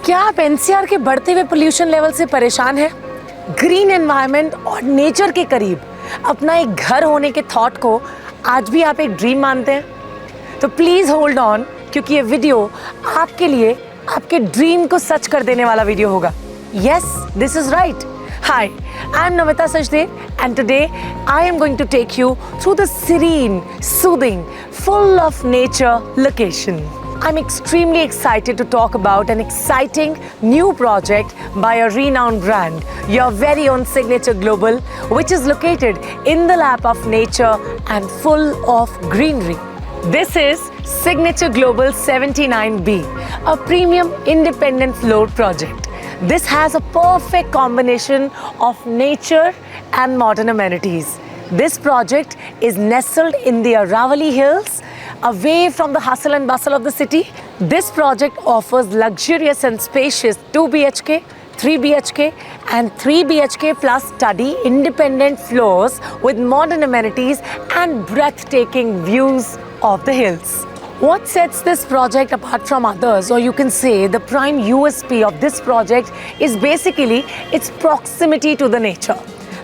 क्या आप एनसीआर के बढ़ते हुए पोल्यूशन लेवल से परेशान हैं? ग्रीन एनवायरनमेंट और नेचर के करीब अपना एक घर होने के थॉट को आज भी आप एक ड्रीम मानते हैं? तो प्लीज होल्ड ऑन, क्योंकि ये वीडियो आपके लिए आपके ड्रीम को सच कर देने वाला वीडियो होगा। Yes, this is right. Hi, I'm Namita Sachdev, and today I am going to take you through the serene, soothing, full of nature location. I'm extremely excited to talk about an exciting new project by a renowned brand, your very own Signature Global, which is located in the lap of nature and full of greenery. This is Signature Global 79B, a premium independent floor project. This has a perfect combination of nature and modern amenities. This project is nestled in the Aravalli Hills, away from the hustle and bustle of the city. This project offers luxurious and spacious 2 BHK, 3 BHK and 3 BHK plus study independent floors with modern amenities and breathtaking views of the hills. What sets this project apart from others, or you can say the prime USP of this project, is basically its proximity to the nature.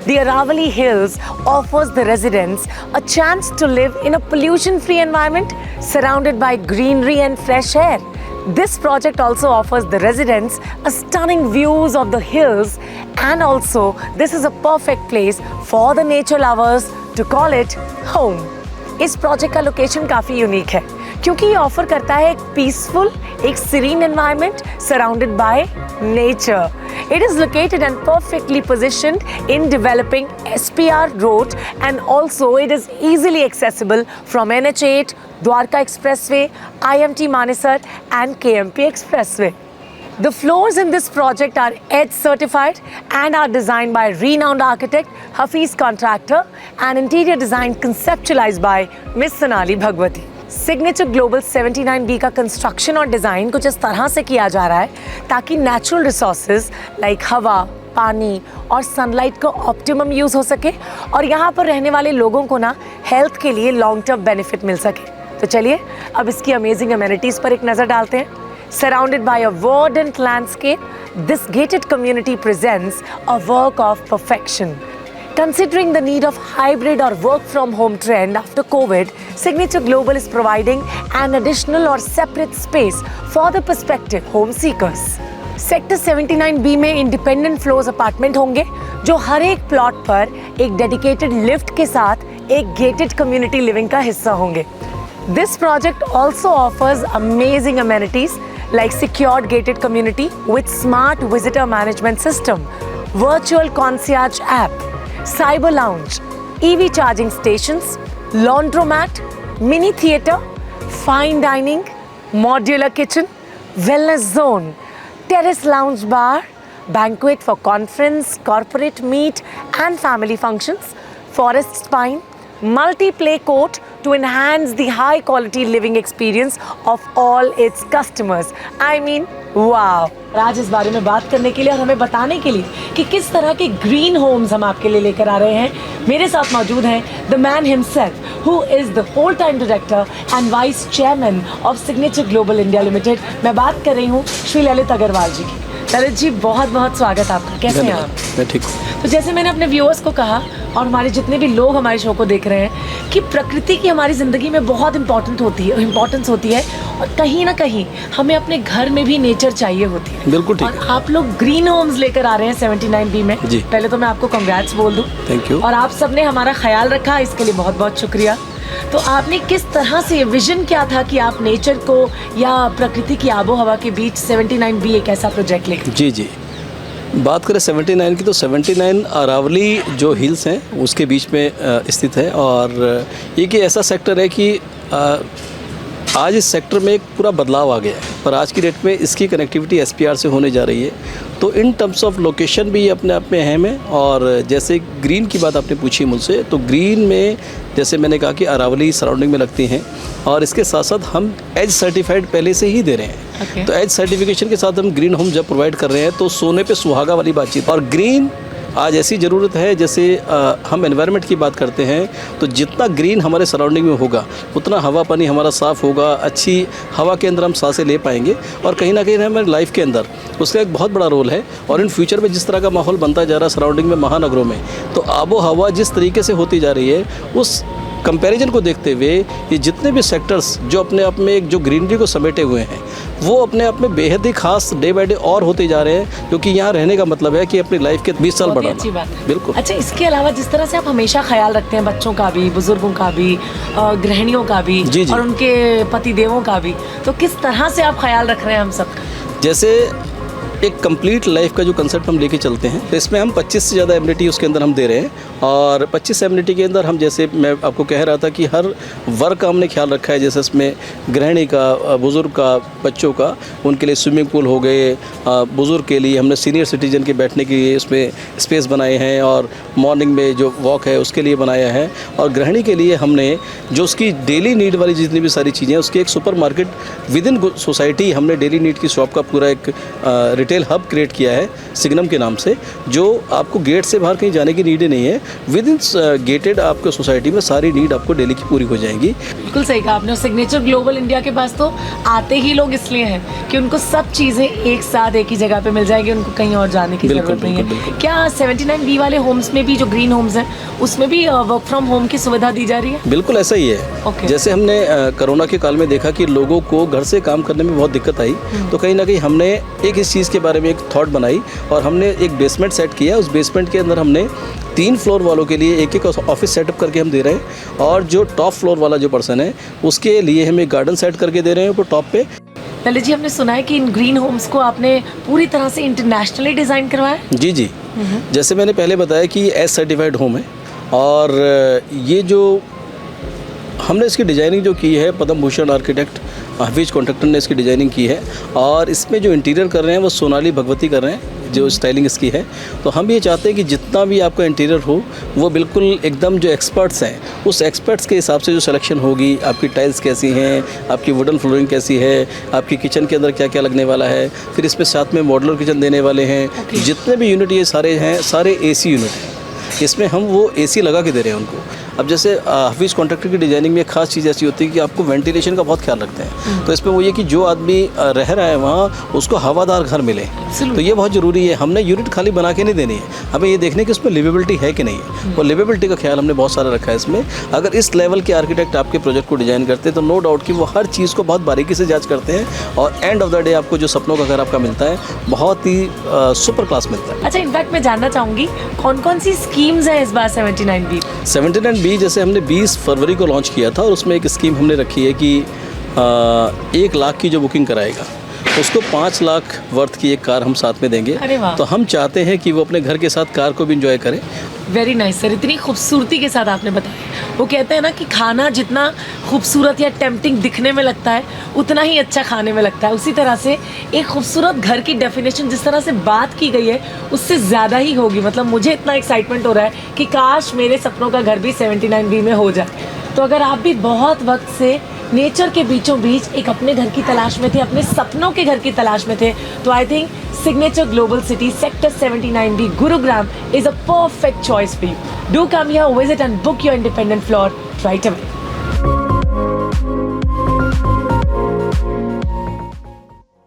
The Aravalli Hills offers the residents a chance to live in a pollution-free environment surrounded by greenery and fresh air. This project also offers the residents a stunning views of the hills, and also this is a perfect place for the nature lovers to call it home. इस project का location काफ़ी unique है क्योंकि ये offer करता है एक peaceful, एक serene environment surrounded by nature. It is located and perfectly positioned in developing SPR road, and also it is easily accessible from NH8, Dwarka Expressway, IMT Manesar and KMP Expressway. The floors in this project are EDGE certified and are designed by renowned architect Hafiz Contractor and interior design conceptualized by Miss Sonali Bhagwati. Signature Global 79B का construction और design कुछ इस तरह से किया जा रहा है ताकि नेचुरल रिसोर्सेज लाइक हवा, पानी और सनलाइट का ऑप्टिमम यूज़ हो सके और यहाँ पर रहने वाले लोगों को ना हेल्थ के लिए लॉन्ग टर्म बेनिफिट मिल सके. तो चलिए अब इसकी अमेजिंग अमेनिटीज़ पर एक नज़र डालते हैं. Surrounded by a verdant landscape, this gated community presents a work of perfection. Considering the need of hybrid or work from home trend after COVID, Signature Global is providing an additional or separate space for the prospective home seekers. Sector 79B में independent floors apartment होंगे जो हर एक plot पर एक dedicated lift के साथ एक gated community living का हिस्सा होंगे. This project also offers amazing amenities like secured gated community with smart visitor management system, virtual concierge app, cyber lounge, EV charging stations, laundromat, mini theater, fine dining, modular kitchen, wellness zone, terrace lounge bar, banquet for conference, corporate meet and family functions, forest spine, multi-play court to enhance the high quality living experience of all its customers. I mean, wow! आज इस बारे में बात करने के लिए और हमें बताने के लिए कि किस तरह के ग्रीन होम्स हम आपके लिए लेकर आ रहे हैं, मेरे साथ मौजूद हैं the man himself who is the whole time director and vice chairman of Signature Global India Limited. मैं बात कर रही हूँ श्री ललित अग्रवाल जी की. ललित जी, बहुत बहुत स्वागत आपका. कैसे हैं आप? मैं ठीक हूँ. तो जैसे मैंने अपने व्यूअर्स को कहा और हमारे जितने भी लोग हमारे शो को देख रहे हैं कि प्रकृति की हमारी ज़िंदगी में बहुत इम्पोर्टेंस होती है और कहीं ना कहीं हमें अपने घर में भी नेचर चाहिए होती है. बिल्कुल ठीक. और आप लोग ग्रीन होम्स लेकर आ रहे हैं 79B में. जी. पहले तो मैं आपको कांग्रेट्स बोल दूं. Thank you. और आप सबने हमारा ख्याल रखा, इसके लिए बहुत बहुत शुक्रिया. तो आपने किस तरह से, विजन क्या था कि आप नेचर को या प्रकृति की आबो हवा के बीच 79B एक ऐसा प्रोजेक्ट लेकर? जी, बात करें 79 की तो 79 अरावली जो हिल्स हैं उसके बीच में स्थित है और ये कि ऐसा सेक्टर है कि आज इस सेक्टर में एक पूरा बदलाव आ गया है, पर आज की डेट में इसकी कनेक्टिविटी SPR से होने जा रही है. तो इन टर्म्स ऑफ लोकेशन भी ये अपने आप में अहम है. और जैसे ग्रीन की बात आपने पूछी मुझसे, तो ग्रीन में जैसे मैंने कहा कि अरावली सराउंडिंग में लगती हैं और इसके साथ साथ हम एज सर्टिफाइड पहले से ही दे रहे हैं. तो एज सर्टिफिकेशन के साथ हम ग्रीन होम जब प्रोवाइड कर रहे हैं तो सोने पे सुहागा वाली बातचीत. और ग्रीन आज ऐसी ज़रूरत है, जैसे हम एनवायरनमेंट की बात करते हैं तो जितना ग्रीन हमारे सराउंडिंग में होगा उतना हवा पानी हमारा साफ़ होगा, अच्छी हवा के अंदर हम सांसें ले पाएंगे और कहीं ना कहीं हमारे लाइफ के अंदर उसका एक बहुत बड़ा रोल है। और इन फ्यूचर में जिस तरह का माहौल बनता जा रहा है सराउंडिंग में, महानगरों में, तो आबो हवा जिस तरीके से होती जा रही है उस कंपैरिजन को देखते हुए ये जितने भी सेक्टर्स जो अपने आप में एक जो ग्रीनरी को समेटे हुए हैं वो अपने आप में बेहद ही खास डे बाय डे और होते जा रहे हैं, क्योंकि यहाँ रहने का मतलब है कि अपनी लाइफ के 20 साल बढ़ाना। अच्छी बात है। बिल्कुल। अच्छा, इसके अलावा जिस तरह से आप हमेशा ख्याल रखते हैं बच्चों का भी, बुजुर्गों का भी, गृहिणियों का भी, जी जी। और उनके पति देवों का भी, तो किस तरह से आप ख्याल रख रहे हैं हम सबका? जैसे एक कंप्लीट लाइफ का जो कंसेप्ट हम लेके चलते हैं तो इसमें हम 25 से ज़्यादा एमिनिटी उसके अंदर हम दे रहे हैं। और 25 एमिनिटी के अंदर हम, जैसे मैं आपको कह रहा था कि हर वर्ग का हमने ख्याल रखा है। जैसे इसमें गृहिणी का, बुज़ुर्ग का, बच्चों का, उनके लिए स्विमिंग पूल हो गए, बुज़ुर्ग के लिए हमने सीनियर सिटीजन के बैठने के लिए इसमें स्पेस बनाए हैं और मॉर्निंग में जो वॉक है उसके लिए बनाया है। और गृहिणी के लिए हमने जो उसकी डेली नीड वाली जितनी भी सारी चीज़ें हैं उसकी एक super market with in society हमने डेली नीड की शॉप का पूरा एक रिटेल हब क्रिएट किया है सिग्नम के नाम से, जो आपको गेट से बाहर कहीं जाने की नीड ही नहीं है। विद इन गेटेड आपको सोसाइटी में सारी नीड आपको डेली की पूरी हो जाएंगी। बिल्कुल सही कहा आपने। सिग्नेचर ग्लोबल इंडिया के पास तो आते ही लोग इसलिए हैं कि उनको सब चीज़ें एक साथ एक ही जगह पे मिल जाएगी, उनको कहीं और जाने की ज़रूरत नहीं है। क्या 79B वाले होम्स में भी, जो ग्रीन होम्स हैं, उसमें भी वर्क फ्रॉम होम की सुविधा दी जा रही है? बिल्कुल ऐसा ही है। Okay. जैसे हमने कोरोना के काल में देखा कि लोगों को घर से काम करने में बहुत दिक्कत आई, तो कहीं ना कहीं हमने एक इस चीज़ के बारे में एक थॉट बनाई और हमने एक बेसमेंट सेट किया। उस बेसमेंट के अंदर हमने 3 फ्लोर वालों के लिए एक ऑफिस सेटअप करके हम दे रहे हैं, और जो टॉप फ्लोर वाला जो पर्सन है उसके लिए हम एक गार्डन सेट करके दे रहे हैं ऊपर टॉप पे। ललित जी, हमने सुना है कि इन ग्रीन होम्स को आपने पूरी तरह से इंटरनेशनली डिज़ाइन करवाया है? जी जी। जैसे मैंने पहले बताया कि ये एस सर्टिफाइड होम है, और ये जो हमने इसकी डिज़ाइनिंग जो की है, पद्म भूषण आर्किटेक्ट हफीज कॉन्ट्रैक्टर ने इसकी डिज़ाइनिंग की है। और इसमें जो इंटीरियर कर रहे हैं वो सोनाली भगवती कर रहे हैं, जो स्टाइलिंग इसकी है। तो हम ये चाहते हैं कि जितना भी आपका इंटीरियर हो वो बिल्कुल एकदम जो एक्सपर्ट्स हैं उस एक्सपर्ट्स के हिसाब से जो सिलेक्शन होगी, आपकी टाइल्स कैसी हैं, आपकी वुडन फ्लोरिंग कैसी है, आपकी किचन के अंदर क्या क्या लगने वाला है, फिर इसमें साथ में मॉडुलर किचन देने वाले हैं। जितने भी यूनिट ये सारे हैं, सारे AC यूनिट हैं। इसमें हम वो AC लगा के दे रहे हैं उनको। अब जैसे हफीज़ कॉन्ट्रैक्टर की डिज़ाइनिंग में एक खास चीज़ ऐसी होती है कि आपको वेंटिलेशन का बहुत ख्याल रखते हैं। तो इसमें वो ये कि जो आदमी रह रहा है वहाँ उसको हवादार घर मिले, तो ये बहुत ज़रूरी है। हमने यूनिट खाली बना के नहीं देनी है, हमें ये देखने कि उसमें लिवेबिलिटी है कि नहीं है। और लिवेबिलिटी का ख्याल हमने बहुत सारा रखा है इसमें। अगर इस लेवल के आर्किटेक्ट आपके प्रोजेक्ट को डिज़ाइन करते हैं तो नो डाउट कि वो हर चीज़ को बहुत बारीकी से जाँच करते हैं, और एंड ऑफ द डे आपको जो सपनों का घर आपका मिलता है बहुत ही सुपर क्लास मिलता है। अच्छा, इनफैक्ट मैं जानना चाहूँगी कौन कौन सी स्कीम्स हैं इस बार 79B? 79B जैसे हमने 20 फरवरी को लॉन्च किया था, और उसमें एक स्कीम हमने रखी है कि 1 लाख की जो बुकिंग कराएगा उसको 5 लाख वर्थ की एक कार हम साथ में देंगे। अरे वाह। तो हम चाहते हैं कि वो अपने घर के साथ कार को भी इंजॉय करें। वेरी नाइस सर, इतनी खूबसूरती के साथ आपने बताया। वो कहते हैं ना कि खाना जितना खूबसूरत या टेम्पटिंग दिखने में लगता है उतना ही अच्छा खाने में लगता है। उसी तरह से एक खूबसूरत घर की डेफिनेशन जिस तरह से बात की गई है उससे ज़्यादा ही होगी। मतलब मुझे इतना एक्साइटमेंट हो रहा है कि काश मेरे सपनों का घर भी 79B में हो जाए। तो अगर आप भी बहुत वक्त से नेचर के बीचों बीच एक अपने घर की तलाश में थे, अपने सपनों के घर की तलाश में थे, तो I think signature global city sector 79B Gurugram is a perfect choice for you. Do come here, visit and book your independent floor right away.